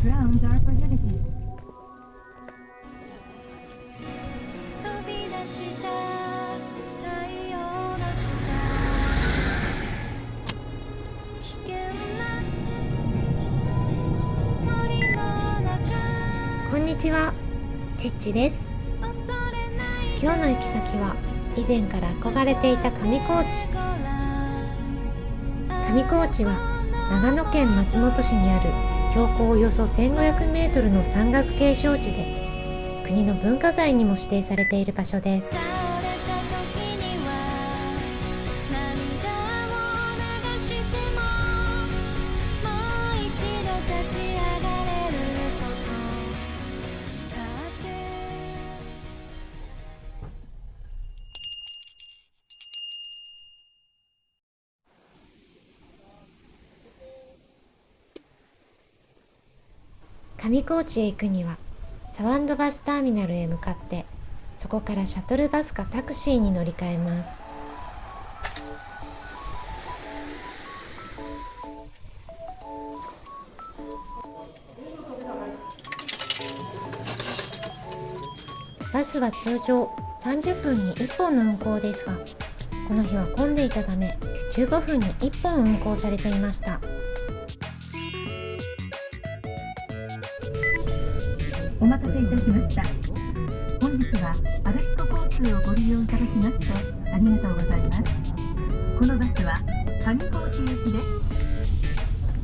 Drones are prohibited. 飛び出した太陽の下危険な森の中こんにちは、ちっちです。恐れない今日の行き先は以前から憧れていた上高地。上高地は長野県松本市にある標高およそ1500メートルの山岳景勝地で、国の文化財にも指定されている場所です。倒れた時には涙を流してももう一度立ち上がれることしたって上高地へ行くには沢安バスターミナルへ向かって、そこからシャトルバスかタクシーに乗り換えます。バスは通常30分に1本の運行ですが、この日は混んでいたため15分に1本運行されていました。お待たせいたしました。本日は足立区交通をご利用いただきましてありがとうございます。このバスは上高地行きです。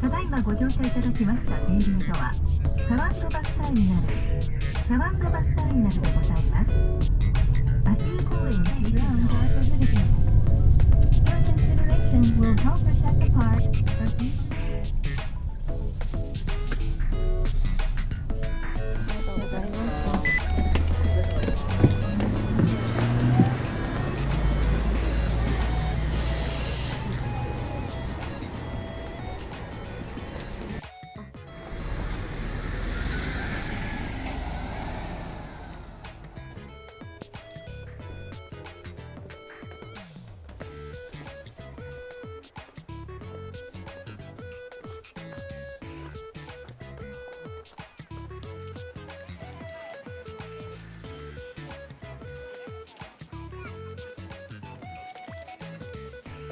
ただいまご乗車いただきました停留所は沢安バスターミナルでございます。足湯公園に Grounds are prohibited. Your consideration will help us set apart a few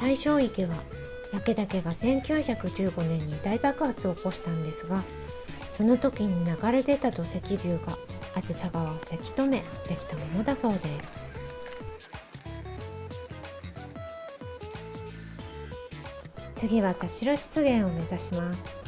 大正池は焼岳が1915年に大爆発を起こしたんですが、その時に流れ出た土石流が梓川をせき止めできたものだそうです。次は田代湿原を目指します。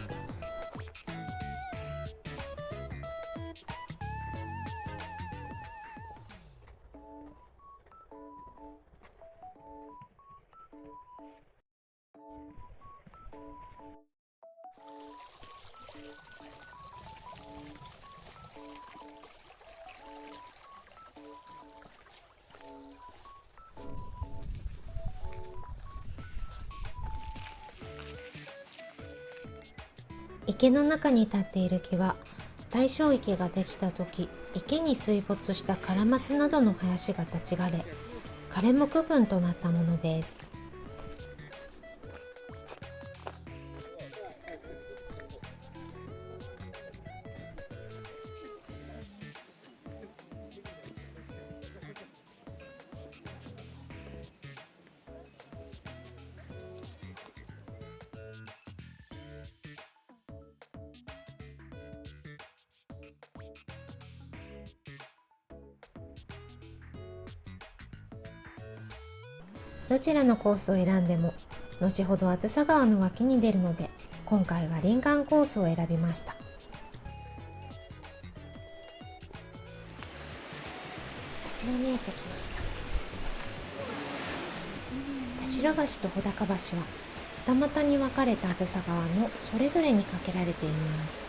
池の中に立っている木は、大正池ができた時、池に水没したカラマツなどの林が立ち枯れ、枯れ木群となったものです。どちらのコースを選んでも後ほど梓川の脇に出るので、今回は林間コースを選びました。橋が見えてきました。田代橋と穂高橋は二股に分かれた梓川のそれぞれに架けられています。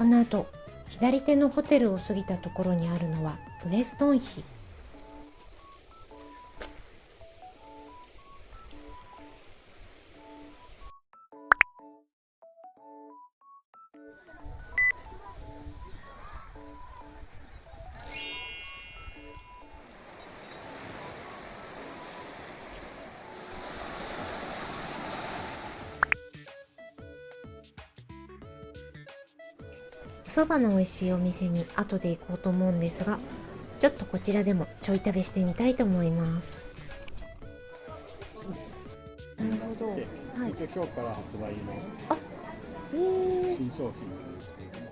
この後、左手のホテルを過ぎたところにあるのはウエストン碑。お蕎麦の美味しいお店に後で行こうと思うんですが、ちょっとこちらでもちょい食べしてみたいと思います。なるほど。はい。一応今日から発売の新商品なんですけれども、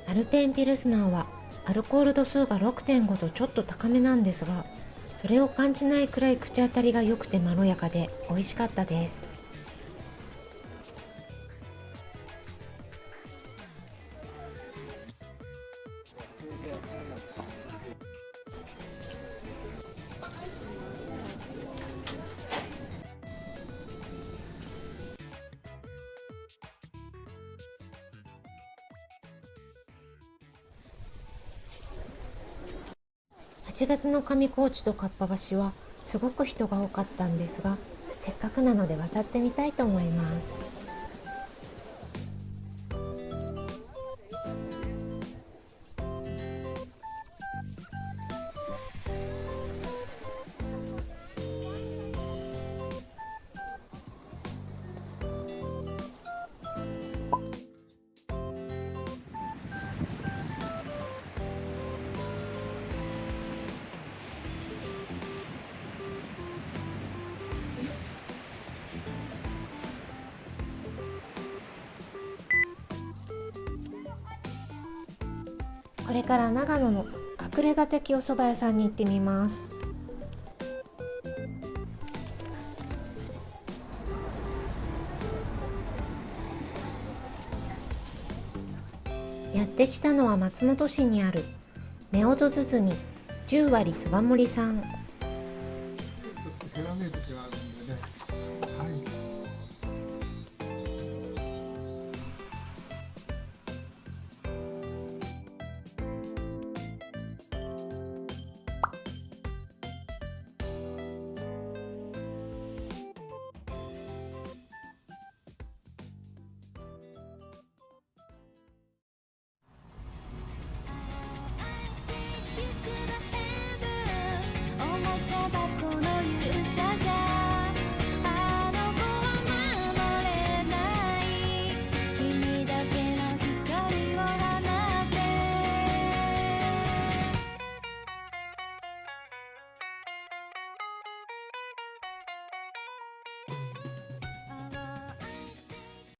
アルペンピルスナーはアルコール度数が 6.5 とちょっと高めなんですが、それを感じないくらい口当たりが良くてまろやかで美味しかったです。8月の上高地とかっぱ橋はすごく人が多かったんですが、せっかくなので渡ってみたいと思います。これから長野の隠れ家的お蕎麦屋さんに行ってみます。やってきたのは松本市にある夫婦包み10割そば盛りさん。